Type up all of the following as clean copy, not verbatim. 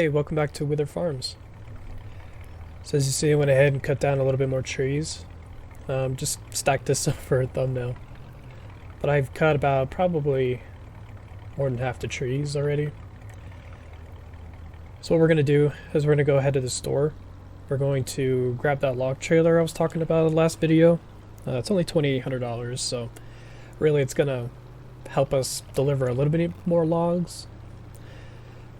Hey, welcome back to Wyther Farms. So as you see, I went ahead and cut down a little bit more trees. Just stacked this up for a thumbnail. But I've cut about probably more than half the trees already. So what we're going to do is we're going to go ahead to the store. We're going to grab that log trailer I was talking about in the last video. It's only $2,800, so really it's going to help us deliver a little bit more logs,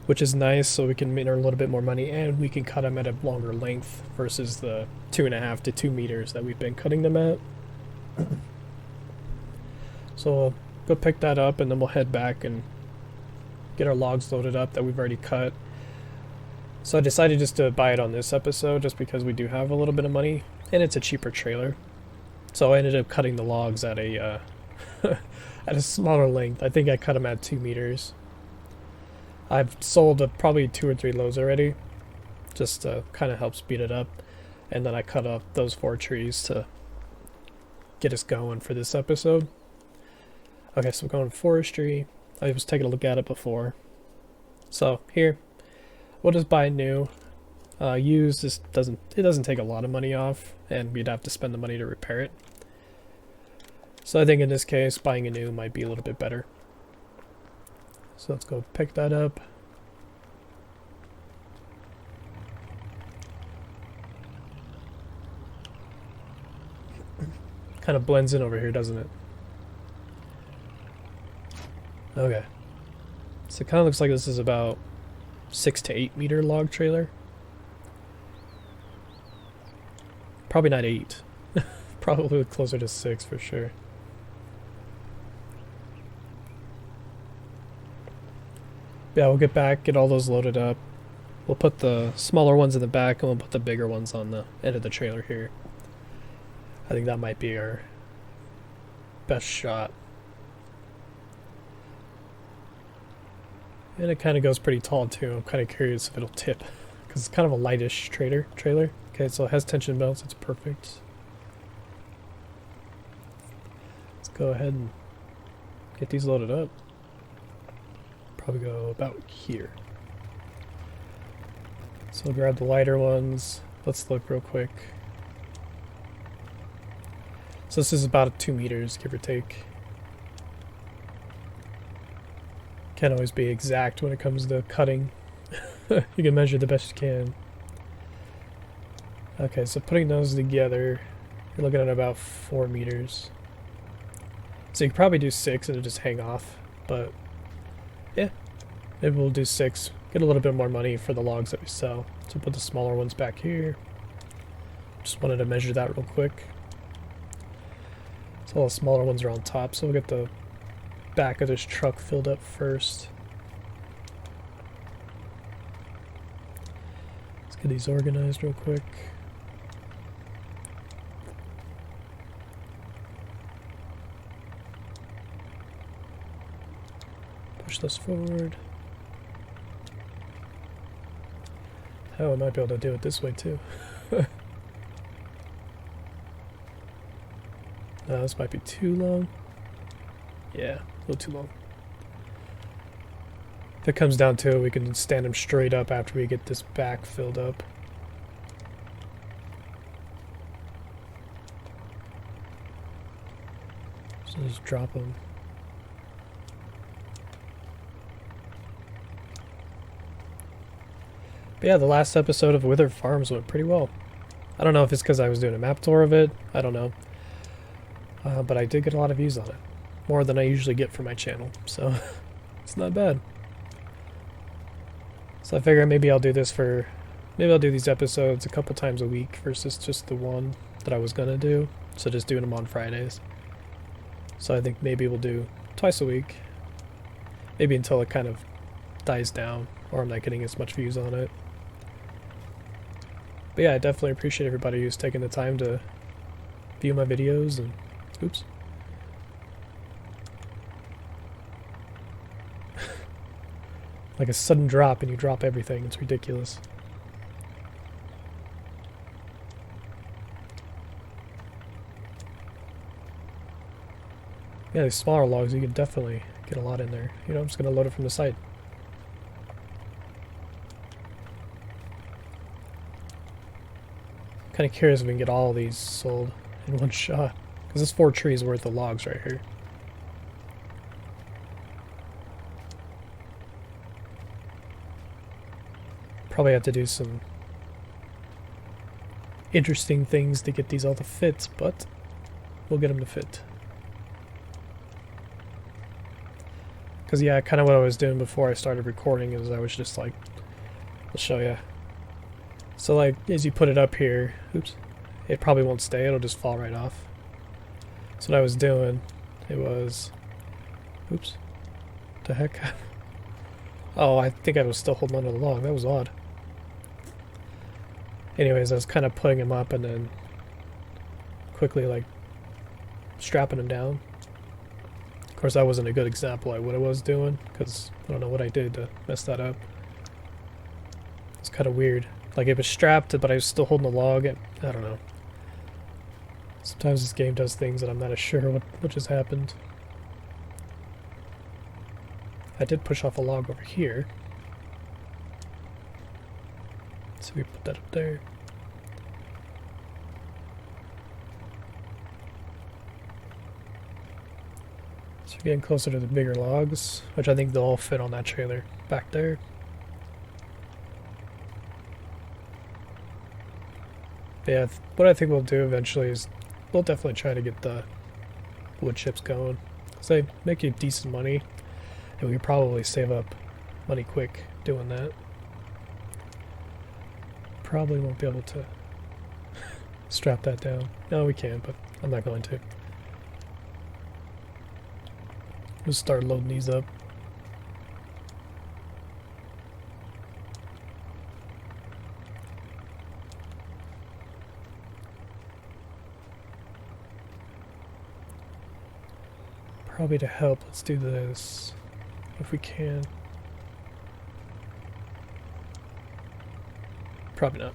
which is nice, so we can earn a little bit more money and we can cut them at a longer length versus the 2.5 to 2 meters that we've been cutting them at. So we'll go pick that up and then we'll head back and get our logs loaded up that we've already cut. So I decided just to buy it on this episode just because we do have a little bit of money and it's a cheaper trailer. So I ended up cutting the logs at a at a smaller length. I think I cut them at 2 meters. I've sold probably 2 or 3 loads already, just to kind of help speed it up. And then I cut up those 4 trees to get us going for this episode. Okay, so we're going forestry. I was taking a look at it before. So here, we'll just buy new. Used, it doesn't take a lot of money off, and we'd have to spend the money to repair it. So I think in this case, buying a new might be a little bit better. So let's go pick that up. Kind of blends in over here, doesn't it? Okay. So it kind of looks like this is about 6 to 8 meter log trailer. Probably not 8. Probably closer to 6 for sure. Yeah, we'll get back, get all those loaded up. We'll put the smaller ones in the back and we'll put the bigger ones on the end of the trailer here. I think that might be our best shot. And it kind of goes pretty tall too. I'm kind of curious if it'll tip because it's kind of a lightish trailer. Okay, so it has tension belts. It's perfect. Let's go ahead and get these loaded up. Probably go about here. So we'll grab the lighter ones. Let's look real quick. So this is about 2 meters, give or take. Can't always be exact when it comes to cutting. You can measure the best you can. Okay, so putting those together, you're looking at about 4 meters. So you could probably do 6 and just hang off, but yeah, maybe we'll do 6, get a little bit more money for the logs that we sell. So put the smaller ones back here. Just wanted to measure that real quick. So all the smaller ones are on top, so we'll get the back of this truck filled up first. Let's get these organized real quick. Push this forward. Oh, I might be able to do it this way too. This might be too long. Yeah, a little too long. If it comes down to it, we can stand them straight up after we get this back filled up. So just drop them. But yeah, the last episode of Wyther Farms went pretty well. I don't know if it's because I was doing a map tour of it. I don't know. But I did get a lot of views on it. More than I usually get for my channel. So it's not bad. So I figure maybe I'll do this for... Maybe I'll do these episodes a couple times a week versus just the one that I was going to do. So just doing them on Fridays. So I think maybe we'll do twice a week. Maybe until it kind of dies down. Or I'm not getting as much views on it. But yeah, I definitely appreciate everybody who's taking the time to view my videos and... Oops. Like a sudden drop and you drop everything. It's ridiculous. Yeah, these smaller logs, you can definitely get a lot in there. You know, I'm just going to load it from the side. Kind of curious if we can get all these sold in one shot. Because there's 4 trees worth of logs right here. Probably have to do some interesting things to get these all to fit, but we'll get them to fit. Because yeah, kind of what I was doing before I started recording is I was just like, I'll show you. So like, as you put it up here, oops, it probably won't stay, it'll just fall right off. So what I was doing, it was, oops, what the heck? Oh, I think I was still holding onto the log, that was odd. Anyways, I was kind of putting him up and then quickly like strapping him down. Of course, that wasn't a good example of what I was doing because I don't know what I did to mess that up. It's kind of weird. Like it was strapped, but I was still holding the log. I don't know. Sometimes this game does things that I'm not as sure what just happened. I did push off a log over here. So we put that up there. So we're getting closer to the bigger logs, which I think they'll all fit on that trailer back there. But yeah, what I think we'll do eventually is we'll definitely try to get the wood chips going. Because they make you decent money, and we could probably save up money quick doing that. Probably won't be able to strap that down. No, we can, but I'm not going to. We'll start loading these up. Probably to help, let's do this if we can. Probably not.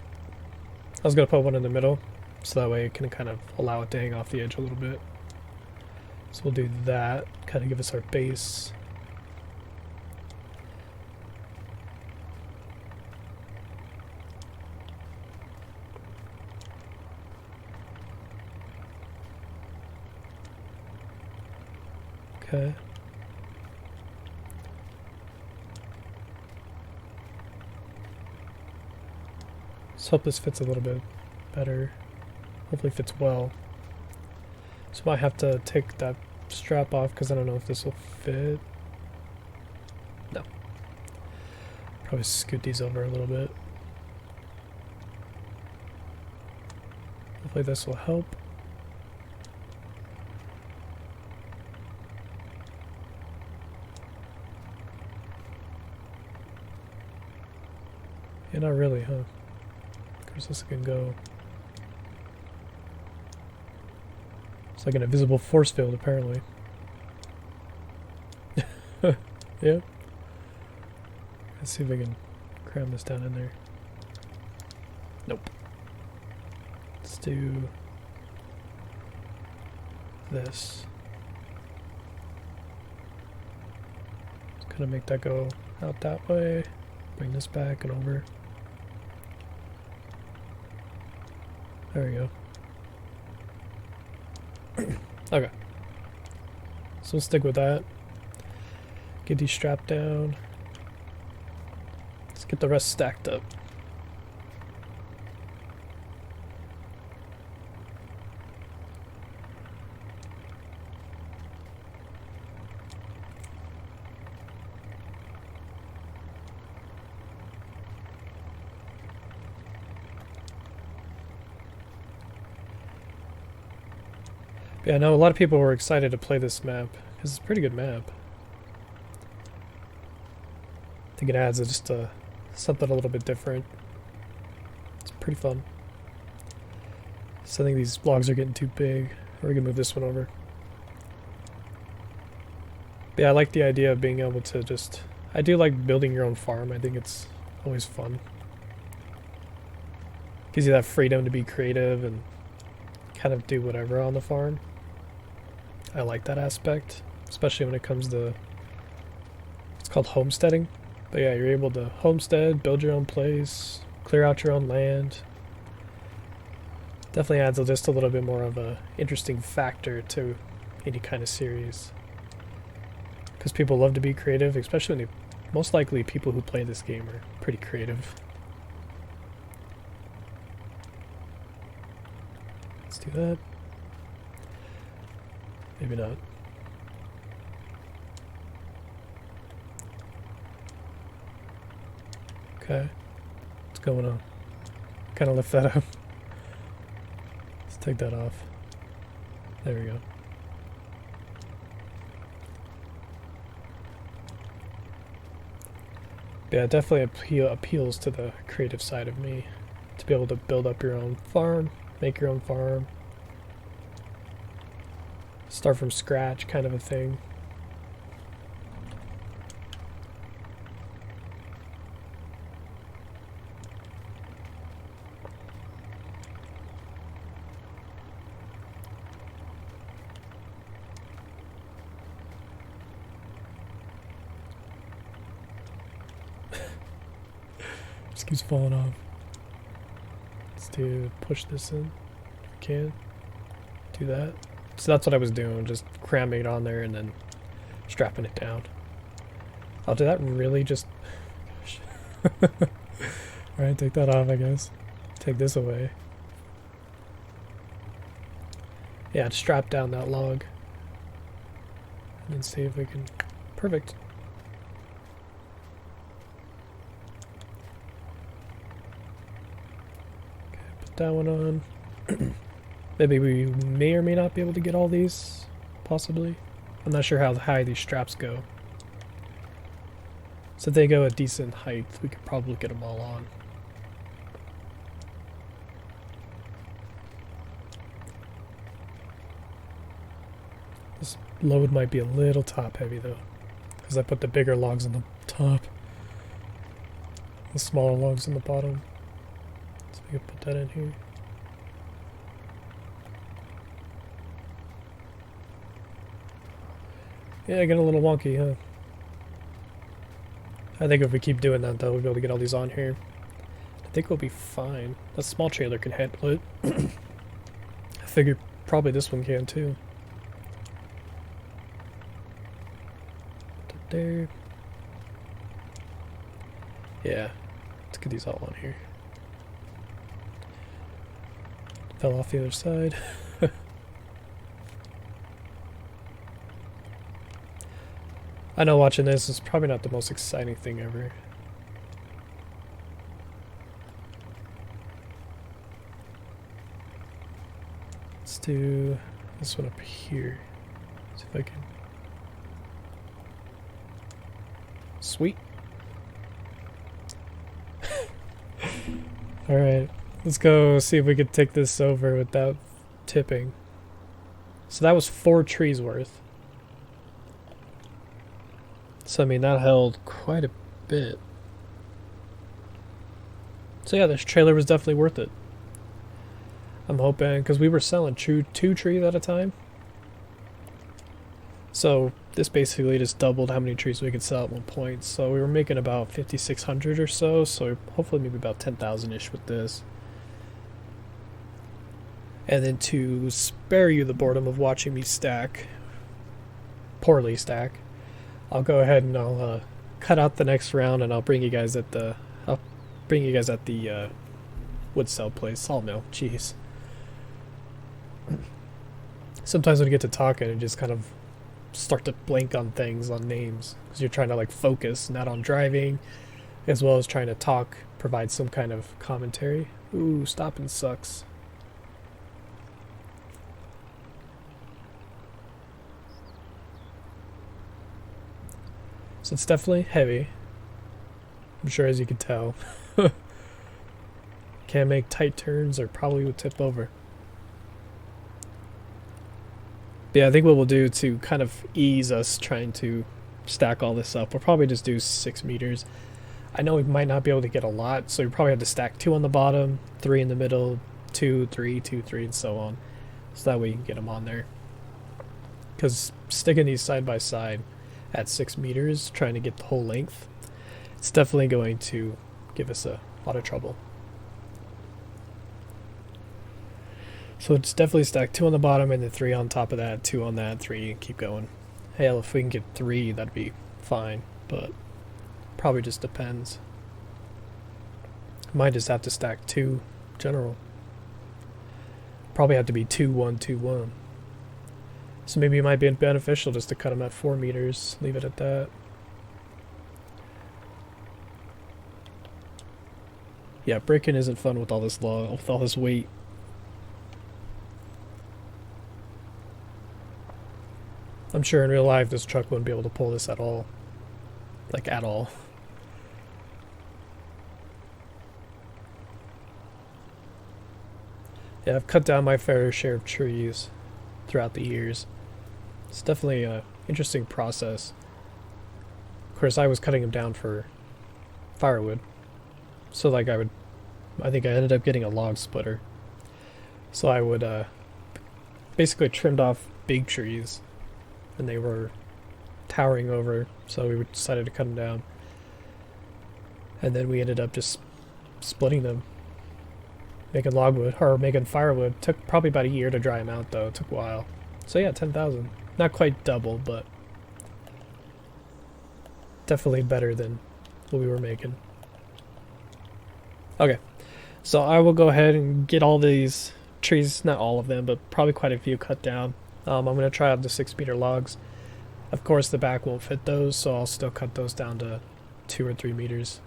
I was going to put one in the middle, so that way it can kind of allow it to hang off the edge a little bit. So we'll do that, kind of give us our base. Okay. Let's hope this fits a little bit better. Hopefully fits well. So I might have to take that strap off because I don't know if this will fit. No. Probably scoot these over a little bit. Hopefully this will help. Yeah, not really, huh? Of course this can go. It's like an invisible force field, apparently. Yeah. Let's see if I can cram this down in there. Nope. Let's do this. Just kind of make that go out that way. Bring this back and over. There we go. Okay. So we'll stick with that. Get these strapped down. Let's get the rest stacked up. Yeah, I know a lot of people were excited to play this map, because it's a pretty good map. I think it adds just something a little bit different. It's pretty fun. So I think these logs are getting too big. Or we can move this one over. But yeah, I like the idea of being able to just... I do like building your own farm. I think it's always fun. Gives you that freedom to be creative and kind of do whatever on the farm. I like that aspect, especially when it comes to, it's called homesteading. But yeah, you're able to homestead, build your own place, clear out your own land, Definitely adds just a little bit more of a interesting factor to any kind of series. Because people love to be creative, especially when they, most likely people who play this game are pretty creative. Let's do that. Maybe not. Okay. What's going on? Kind of lift that up. Let's take that off. There we go. Yeah, it definitely appeals to the creative side of me. To be able to build up your own farm, make your own farm. Start from scratch kind of a thing. Just keeps falling off. Let's push this in if we can. Do that. So that's what I was doing, just cramming it on there and then strapping it down. Oh, did that really just... Alright, take that off, I guess. Take this away. Yeah, strap down that log. And then see if we can... Perfect. Okay, put that one on. Maybe we may or may not be able to get all these, possibly. I'm not sure how high these straps go. So if they go a decent height, we could probably get them all on. This load might be a little top heavy though, because I put the bigger logs on the top, the smaller logs on the bottom. So we can put that in here. Yeah, getting a little wonky, huh? I think if we keep doing that, though, we'll be able to get all these on here. I think we'll be fine. That small trailer can handle it. I figured probably this one can, too. Put it there. Yeah. Let's get these all on here. Fell off the other side. I know watching this is probably not the most exciting thing ever. Let's do this one up here. See if I can. Sweet. Alright, let's go see if we can take this over without tipping. So that was 4 trees worth. So, I mean, that held quite a bit. So, yeah, this trailer was definitely worth it. I'm hoping, because we were selling 2 trees at a time. So, this basically just doubled how many trees we could sell at one point. So, we were making about 5,600 or so. So, hopefully, maybe about 10,000-ish with this. And then to spare you the boredom of watching me stack, poorly stack, I'll go ahead and I'll cut out the next round, and I'll bring you guys at the wood cell place, sawmill. Jeez. Sometimes when you get to talking, and just kind of start to blank on things, on names, because you're trying to like focus, not on driving, as well as trying to talk, provide some kind of commentary. Ooh, stopping sucks. So it's definitely heavy. I'm sure, as you can tell. Can't make tight turns or probably would tip over. But yeah, I think what we'll do to kind of ease us trying to stack all this up, we'll probably just do 6 meters. I know we might not be able to get a lot, so we probably have to stack 2 on the bottom, 3 in the middle, 2, 3, 2, 3, and so on. So that way you can get them on there. Because sticking these side by side at 6 meters, trying to get the whole length, it's definitely going to give us a lot of trouble. So it's definitely stack 2 on the bottom and then 3 on top of that, 2 on that, 3, and keep going. Hell, if we can get 3, that'd be fine, but probably just depends. Might just have to stack 2 general. Probably have to be 2, 1, 2, 1. So maybe it might be beneficial just to cut them at 4 meters, leave it at that. Yeah, breaking isn't fun with all this weight. I'm sure in real life this truck wouldn't be able to pull this at all. Like, at all. Yeah, I've cut down my fair share of trees throughout the years. It's definitely an interesting process. Of course, I was cutting them down for firewood. So, like, I think I ended up getting a log splitter. So I would, basically trimmed off big trees. And they were towering over, so we decided to cut them down. And then we ended up just splitting them. Making logwood, or making firewood. Took probably about a year to dry them out, though. It took a while. So yeah, 10,000. Not quite double, but definitely better than what we were making. Okay, so I will go ahead and get all these trees, not all of them, but probably quite a few cut down. I'm going to try out the 6-meter logs. Of course, the back won't fit those, so I'll still cut those down to 2 or 3 meters.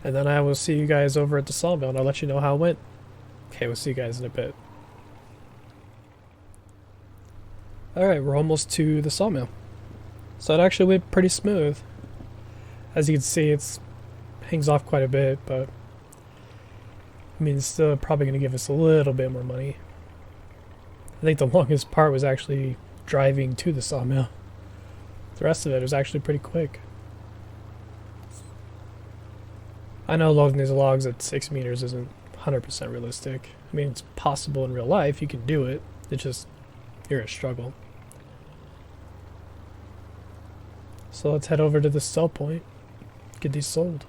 And then I will see you guys over at the sawmill, and I'll let you know how it went. Okay, we'll see you guys in a bit. Alright, we're almost to the sawmill. So it actually went pretty smooth. As you can see, it hangs off quite a bit, but I mean, it's still probably going to give us a little bit more money. I think the longest part was actually driving to the sawmill. The rest of it was actually pretty quick. I know loading these logs at 6 meters isn't 100% realistic. I mean, it's possible in real life, you can do it. It's just, you're a struggle. So let's head over to the sell point, get these sold.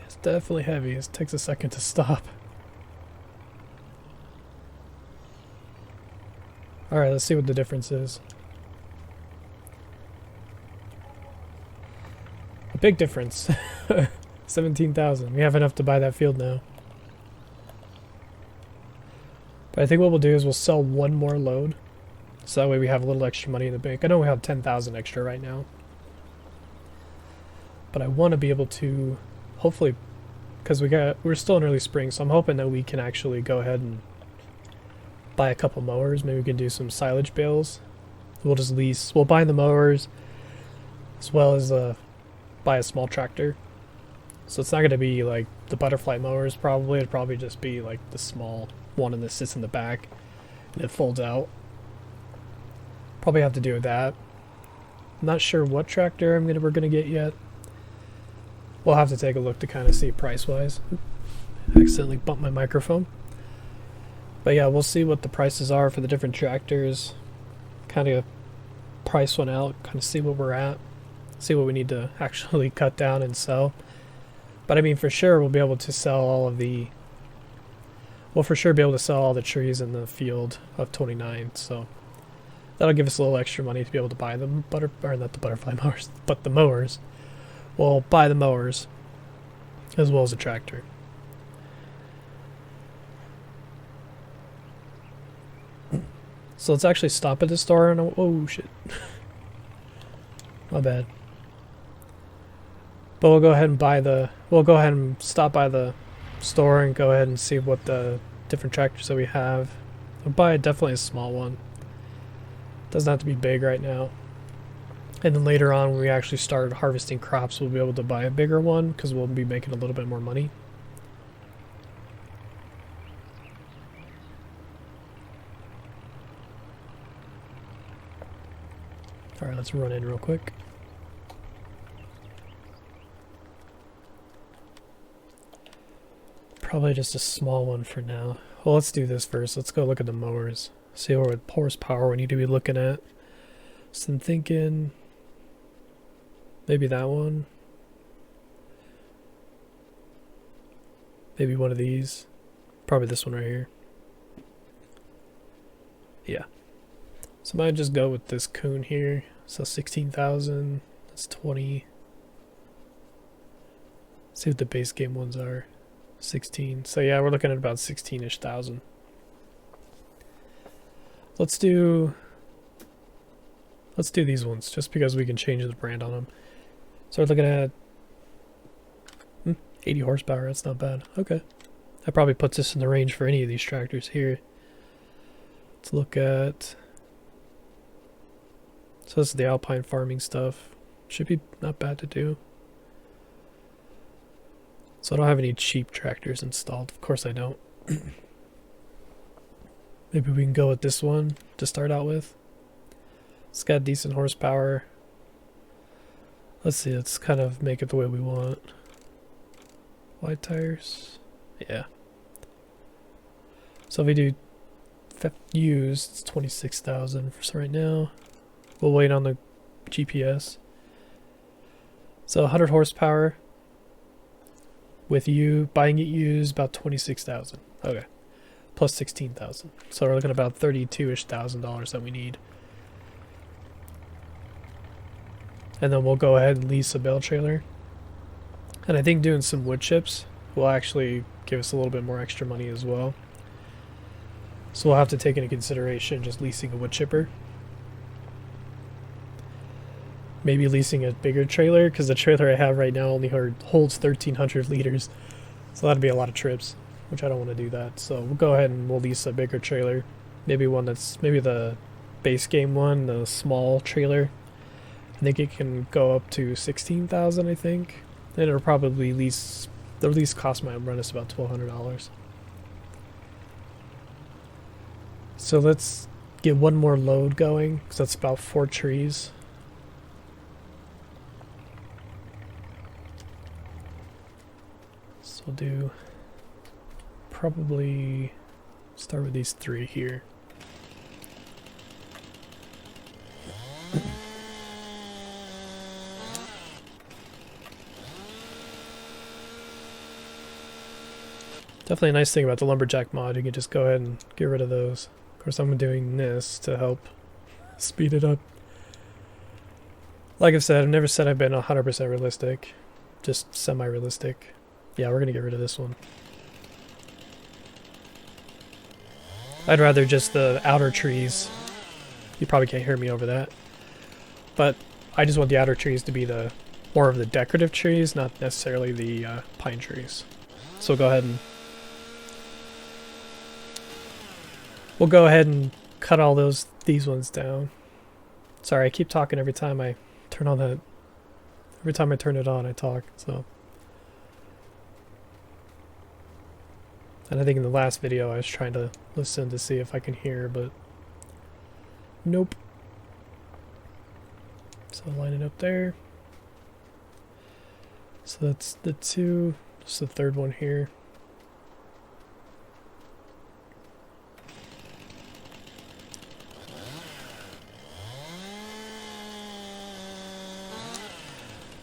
It's definitely heavy, it takes a second to stop. Alright, let's see what the difference is. A big difference. 17,000. We have enough to buy that field now. But I think what we'll do is we'll sell one more load. So that way we have a little extra money in the bank. I know we have 10,000 extra right now. But I want to be able to, hopefully, because we're still in early spring, so I'm hoping that we can actually go ahead and buy a couple mowers. Maybe we can do some silage bales. We'll just lease. We'll buy the mowers as well as buy a small tractor. So it's not going to be like the butterfly mowers probably. It'd probably just be like the small one that sits in the back and it folds out. Probably have to do with that. I'm not sure what tractor we're going to get yet. We'll have to take a look to kind of see price-wise. Accidentally bumped my microphone. But yeah, we'll see what the prices are for the different tractors. Kind of price one out, kind of see what we're at. See what we need to actually cut down and sell. But I mean, for sure, we'll be able to sell all of the... We'll for sure be able to sell all the trees in the field of 29, so... That'll give us a little extra money to be able to buy them, or not the butterfly mowers, but the mowers. We'll buy the mowers, as well as a tractor. So let's actually stop at the store and... Oh, shit. My bad. But we'll go ahead and we'll go ahead and stop by the store and go ahead and see what the different tractors that we have. We'll buy definitely a small one. Doesn't have to be big right now. And then later on, when we actually start harvesting crops, we'll be able to buy a bigger one because we'll be making a little bit more money. Alright, let's run in real quick. Probably just a small one for now. Well, let's do this first. Let's go look at the mowers. See what horsepower we need to be looking at. So I'm thinking maybe that one. Maybe one of these. Probably this one right here. Yeah. So I might just go with this coon here. So 16,000. That's 20. See what the base game ones are. 16. So yeah, we're looking at about 16-ish thousand. Let's do these ones just because we can change the brand on them. So we're looking at 80 horsepower. That's not bad. Okay. That probably puts us in the range for any of these tractors here. Let's look at... So this is the alpine farming stuff. Should be not bad to do. So I don't have any cheap tractors installed. Of course I don't. Maybe we can go with this one to start out with. It's got decent horsepower. Let's see, let's kind of make it the way we want. Wide tires. Yeah. So if we do used, it's 26,000 for right now. We'll wait on the GPS. So 100 horsepower. With you buying it used, about 26,000. Okay. Plus 16,000. So we're looking at about $32,000-ish that we need. And then we'll go ahead and lease a bale trailer. And I think doing some wood chips will actually give us a little bit more extra money as well. So we'll have to take into consideration just leasing a wood chipper. Maybe leasing a bigger trailer, because the trailer I have right now only holds 1,300 liters. So that'd be a lot of trips, which I don't want to do that. So we'll go ahead and we'll lease a bigger trailer. Maybe one that's, maybe the base game one, the small trailer. I think it can go up to 16,000, I think. And it'll probably the lease cost might run us about $1,200. So let's get one more load going, because that's about 4 trees. So we'll do probably start with these 3 here. Definitely a nice thing about the lumberjack mod, you can just go ahead and get rid of those. Of course I'm doing this to help speed it up. Like I've said, I've never said I've been 100% realistic, just semi-realistic. Yeah, we're gonna get rid of this one. I'd rather just the outer trees. You probably can't hear me over that. But I just want the outer trees to be the more of the decorative trees, not necessarily the pine trees. So we'll go ahead and cut all these ones down. Sorry, I keep talking every time I turn on that. Every time I turn it on, I talk. So, and I think in the last video I was trying to listen to see if I can hear, but nope. So line it up there. So that's the 2. It's the 3rd one here.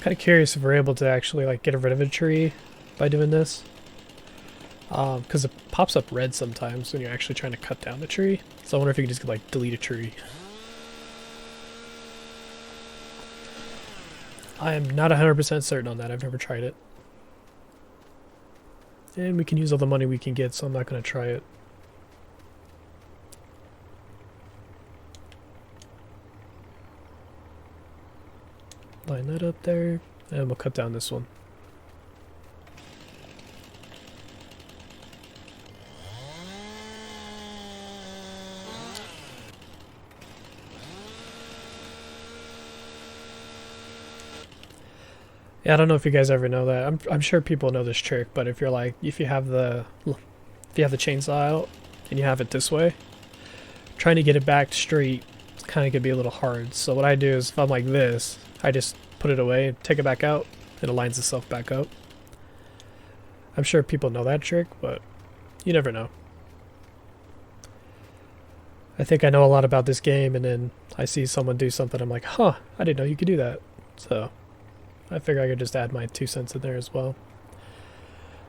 Kind of curious if we're able to actually like get rid of a tree by doing this, because it pops up red sometimes when you're actually trying to cut down the tree. So I wonder if you can just like delete a tree. I am not 100% certain on that. I've never tried it, and we can use all the money we can get, so I'm not going to try it. Line that up there, and we'll cut down this one. Yeah, I don't know if you guys ever know that. I'm sure people know this trick, but if you have the chainsaw out and you have it this way, trying to get it back straight kind of could be a little hard. So what I do is, if I'm like this, I just put it away and take it back out. It aligns itself back up. I'm sure people know that trick, but you never know. I think I know a lot about this game, and then I see someone do something, I'm like, huh, I didn't know you could do that. So I figure I could just add my 2 cents in there as well.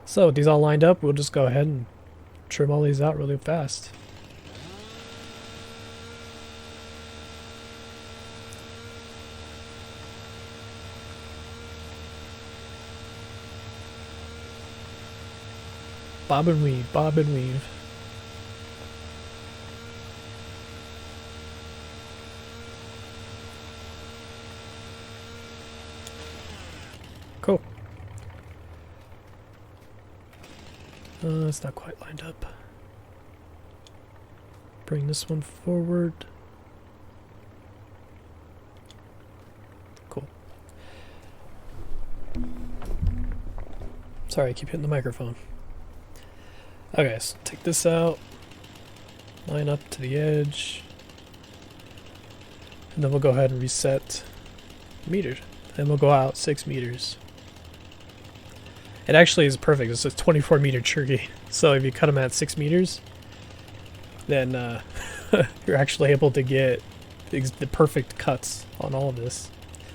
So with these all lined up, we'll just go ahead and trim all these out really fast. Bob and weave, bob and weave. Cool. It's not quite lined up. Bring this one forward. Cool. Sorry, I keep hitting the microphone. Okay, so take this out, line up to the edge, and then we'll go ahead and reset meters. Then we'll go out 6 meters. It actually is perfect. It's a 24-meter tree, so if you cut them at 6 meters, then you're actually able to get the perfect cuts on all of this.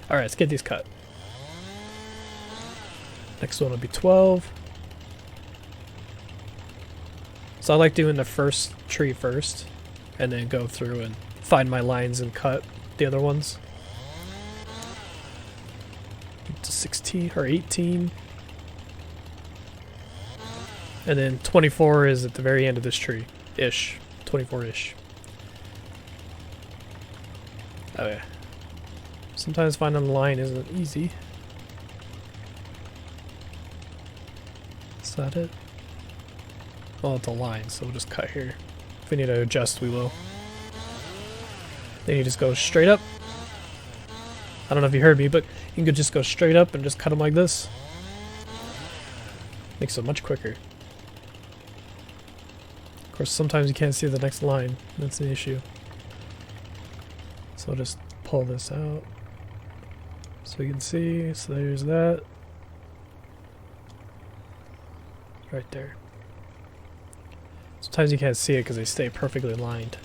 All right, let's get these cut. Next one will be 12. So I like doing the first tree first, and then go through and find my lines and cut the other ones. To 16 or 18. And then 24 is at the very end of this tree. Ish. 24-ish. Okay. Sometimes finding the line isn't easy. Is that it? Well, it's a line, so we'll just cut here. If we need to adjust, we will. Then you just go straight up. I don't know if you heard me, but you can just go straight up and just cut them like this. Makes it much quicker. Of course, sometimes you can't see the next line. That's the issue. So I'll just pull this out so you can see. So there's that. Right there. Sometimes you can't see it because they stay perfectly lined.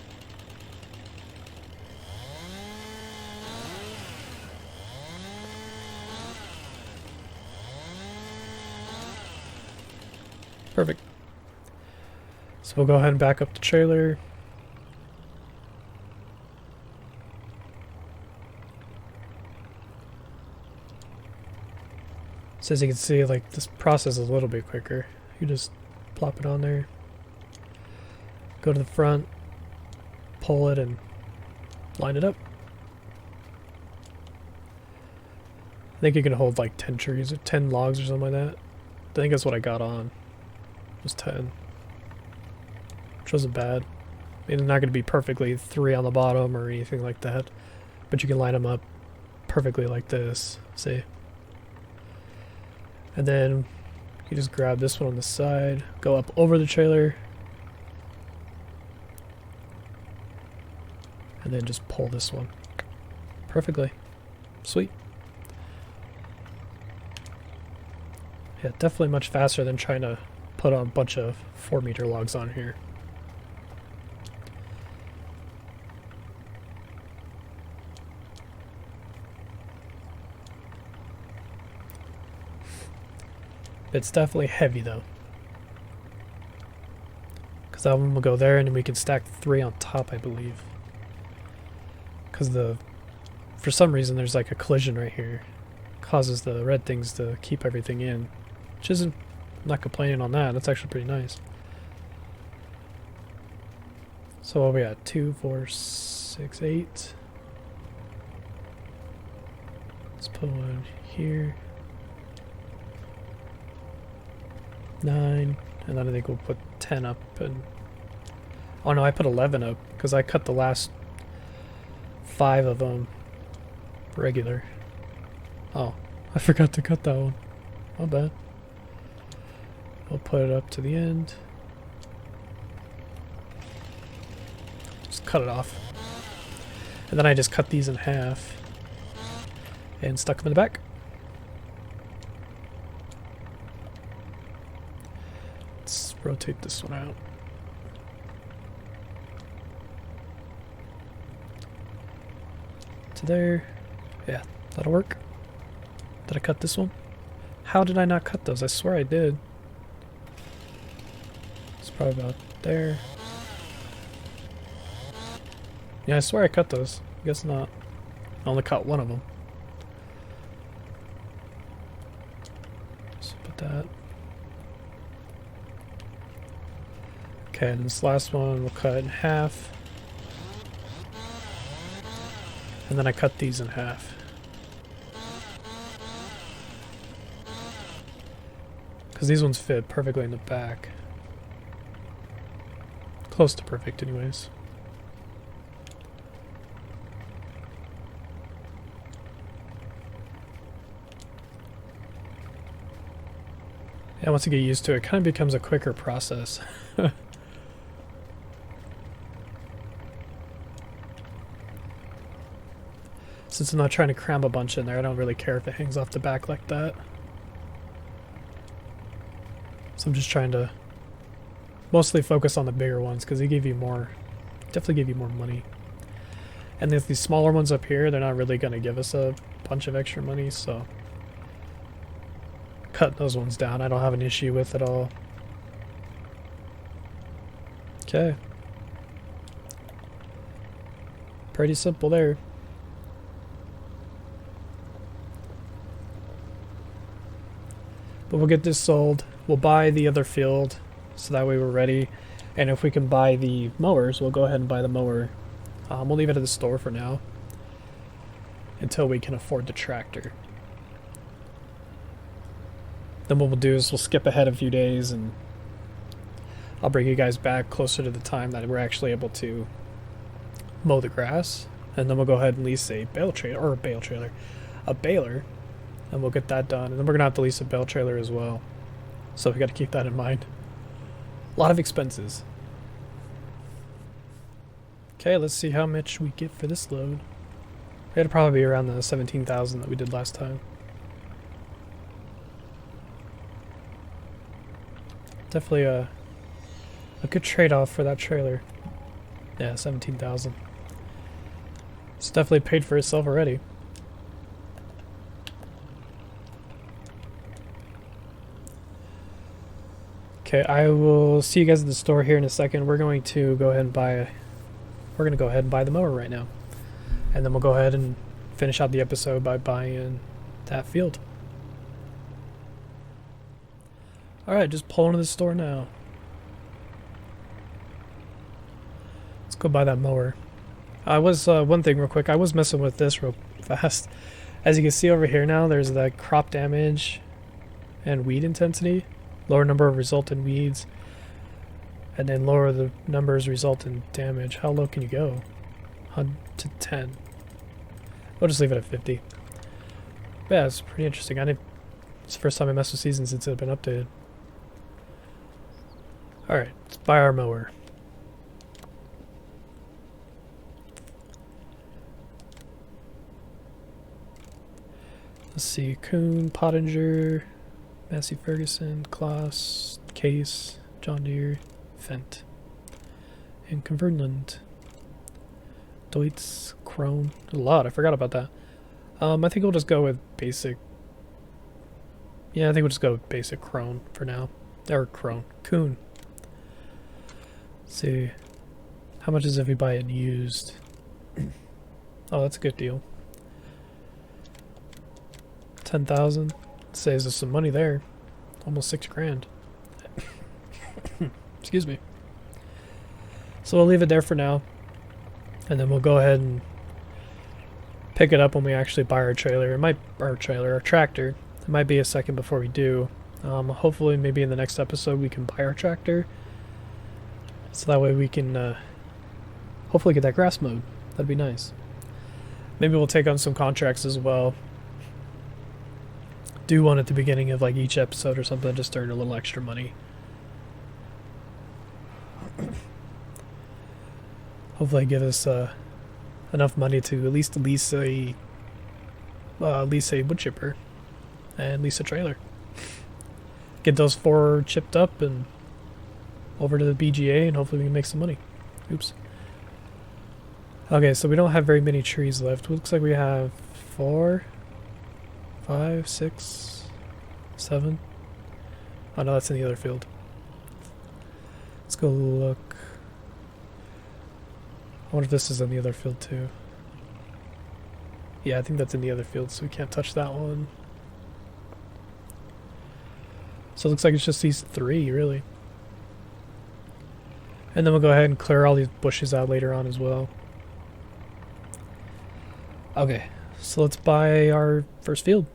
Perfect. So we'll go ahead and back up the trailer. So as you can see, like, this process is a little bit quicker. You just plop it on there. Go to the front, pull it, and line it up. I think you can hold like 10 trees or 10 logs or something like that. I think that's what I got on. Was 10. Which wasn't bad. I mean, it's not going to be perfectly 3 on the bottom or anything like that. But you can line them up perfectly like this. See? And then you just grab this one on the side, go up over the trailer, and then just pull this one. Perfectly. Sweet. Yeah, definitely much faster than trying to put on a bunch of 4-meter logs on here. It's definitely heavy though. Because that one will go there and then we can stack 3 on top, I believe. Because for some reason there's like a collision right here. Causes the red things to keep everything in. Which isn't, I'm not complaining on that, that's actually pretty nice. So what we got? 2, 4, 6, 8. Let's put one here. 9, and then I think we'll put 10 up, and oh no, I put 11 up because I cut the last 5 of them regular. Oh, I forgot to cut that one. My bad. We'll put it up to the end. Just cut it off. And then I just cut these in half and stuck them in the back. Let's rotate this one out. To there. Yeah, that'll work. Did I cut this one? How did I not cut those? I swear I did. Probably about there. Yeah, I swear I cut those. I guess not. I only cut one of them. So put that. Okay, and this last one we'll cut in half. And then I cut these in half. Because these ones fit perfectly in the back. Close to perfect anyways. Yeah, once you get used to it, it kind of becomes a quicker process. Since I'm not trying to cram a bunch in there, I don't really care if it hangs off the back like that. So I'm just trying to mostly focus on the bigger ones because they give you more, definitely give you more money. And if these smaller ones up here, they're not really going to give us a bunch of extra money, so cut those ones down I don't have an issue with at all. Okay. Pretty simple there. But we'll get this sold. We'll buy the other field so that way we're ready. And if we can buy the mowers, we'll go ahead and buy the mower. We'll leave it at the store for now until we can afford the tractor. Then what we'll do is we'll skip ahead a few days and I'll bring you guys back closer to the time that we're actually able to mow the grass. And then we'll go ahead and lease a a baler. And we'll get that done. And then we're going to have to lease a bale trailer as well. So we got to keep that in mind. A lot of expenses. Okay, let's see how much we get for this load. It'll probably be around the 17,000 that we did last time. Definitely a good trade-off for that trailer. Yeah, 17,000. It's definitely paid for itself already. Okay, I will see you guys at the store here in a second. We're going to go ahead and buy the mower right now. And then we'll go ahead and finish out the episode by buying that field. Alright, just pull into the store now. Let's go buy that mower. I was, one thing real quick, I was messing with this real fast. As you can see over here now, there's the crop damage and weed intensity. Lower number of resultant weeds, and then lower the numbers resultant damage. How low can you go? 100 to 10. We'll just leave it at 50. Yeah, it's pretty interesting. It's the first time I messed with seasons since it's been updated. Alright, let's buy our mower. Let's see, Kuhn, Pottinger, Massey Ferguson, Klaas, Case, John Deere, Fendt, and Converland, Deutz, Krone. A lot, I forgot about that. I think we'll just go with basic. Yeah, I think we'll just go with basic Krone for now. Or Krone. Kuhn. Let's see. How much is it if we buy it used? Oh, that's a good deal. 10,000. Saves us some money there. Almost 6 grand. Excuse me. So we'll leave it there for now. And then we'll go ahead and pick it up when we actually buy our trailer. Our tractor. It might be a second before we do. Hopefully maybe in the next episode we can buy our tractor. So that way we can hopefully get that grass mowed. That'd be nice. Maybe we'll take on some contracts as well. Do one at the beginning of like each episode or something just to earn a little extra money. Hopefully give us enough money to at least lease a wood chipper and lease a trailer. Get those 4 chipped up and over to the BGA and hopefully we can make some money. Oops. Okay, so we don't have very many trees left. It looks like we have 4, 5, 6, 7. Oh no, that's in the other field. Let's go look. I wonder if this is in the other field too. Yeah, I think that's in the other field, so we can't touch that one. So it looks like it's just these 3, really. And then we'll go ahead and clear all these bushes out later on as well. Okay, so let's buy our first field.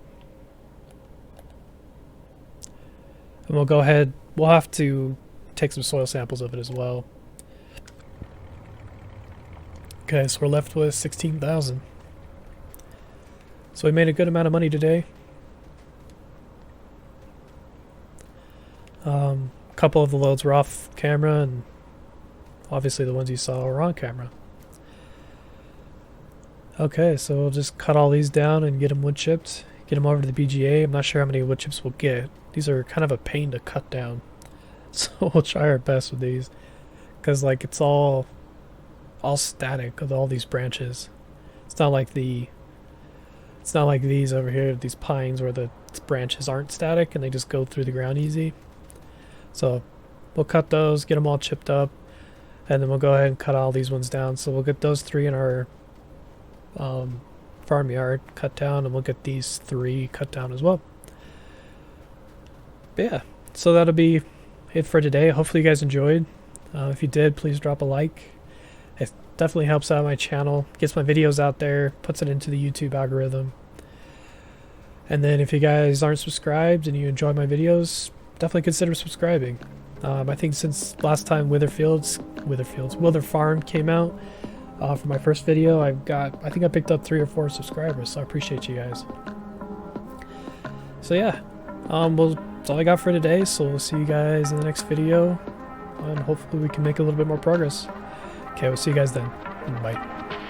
And we'll go ahead, we'll have to take some soil samples of it as well. Okay, so we're left with 16,000. So we made a good amount of money today. A couple of the loads were off camera, and obviously the ones you saw were on camera. Okay, so we'll just cut all these down and get them wood chipped. Get them over to the BGA. I'm not sure how many wood chips we'll get. These are kind of a pain to cut down. So we'll try our best with these. Because like it's all static with all these branches. It's not like these over here, these pines where the branches aren't static and they just go through the ground easy. So we'll cut those, get them all chipped up, and then we'll go ahead and cut all these ones down. So we'll get those 3 in our farmyard cut down, and we'll get these 3 cut down as well. But yeah, so that'll be it for today. Hopefully you guys enjoyed. If you did, please drop a like. It definitely helps out my channel, gets my videos out there, puts it into the YouTube algorithm. And then if you guys aren't subscribed and you enjoy my videos, definitely consider subscribing. I think since last time Wyther Farm came out for my first video, I think I picked up 3 or 4 subscribers, so I appreciate you guys. So yeah, well, that's all I got for today, so we'll see you guys in the next video, and hopefully we can make a little bit more progress. Okay, we'll see you guys then. Bye.